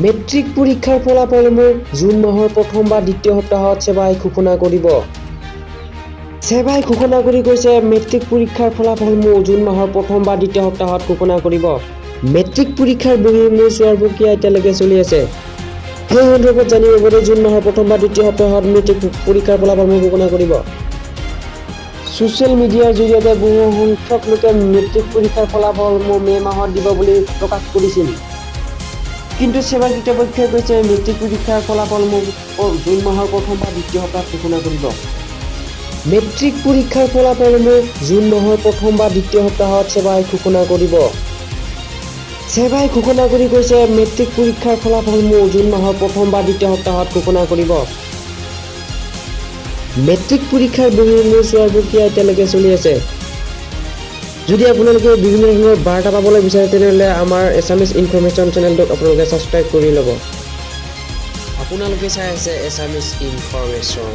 Matric পৰীক্ষাৰ ফলাফলসমূহ June মাহৰ প্ৰথম বা দ্বিতীয় সপ্তাহত সেৱাই ঘোষণা কৰিব। সেৱাই ঘোষণা কৰি কৈছে মেট্ৰিক পৰীক্ষাৰ ফলাফলসমূহ জুন মাহৰ প্ৰথম বা দ্বিতীয় সপ্তাহত ঘোষণা কৰিব। মেট্ৰিক পৰীক্ষাৰ বহীসমূহ চোৱাৰ প্ৰক্ৰিয়া এতিয়ালৈকে চলি আছে। সেই সন্দৰ্ভত জানিব পাৰে জুন মাহৰ প্ৰথম বা দ্বিতীয় সপ্তাহত মেট্ৰিক পৰীক্ষাৰ ফলাফলসমূহ ঘোষণা কৰিব। ছ'চিয়েল মিডিয়াৰ জৰিয়তে বহু সংখ্যক লোকে মেট্ৰিক পৰীক্ষাৰ ফলাফলসমূহ মে মাহত দিব বুলি প্ৰকাশ কৰিছিল। কিন্তু সেৱাৰ কৰ্তৃপক্ষই কৈছে মেট্ৰিক পৰীক্ষাৰ ফলাফলসমূহ জুন মাহৰ প্ৰথম বা দ্বিতীয় সপ্তাহত ঘোষণা কৰিব। মেট্ৰিক পৰীক্ষাৰ ফলাফলসমূহ জুন মাহৰ প্ৰথম বা দ্বিতীয় সপ্তাহত সেৱাই ঘোষণা কৰিব। সেৱাই ঘোষণা কৰি কৈছে মেট্ৰিক পৰীক্ষাৰ ফলাফলসমূহ জুন মাহৰ প্ৰথম বা দ্বিতীয় সপ্তাহত ঘোষণা কৰিব। মেট্ৰিক পৰীক্ষাৰ বহীসমূহ চোৱাৰ প্ৰক্ৰিয়া এতিয়ালৈকে চলি আছে। যদি আপোনালোকে বিভিন্ন ধৰণৰ বাৰ্তা পাবলৈ বিচাৰে তেনেহ'লে আমাৰ এছামিছ ইনফৰমেশ্যন চেনেলটোক আপোনালোকে ছাবস্ক্ৰাইব কৰি ল'ব। আপোনালোকে চাই আছে এছামিছ ইনফৰমেশ্যন।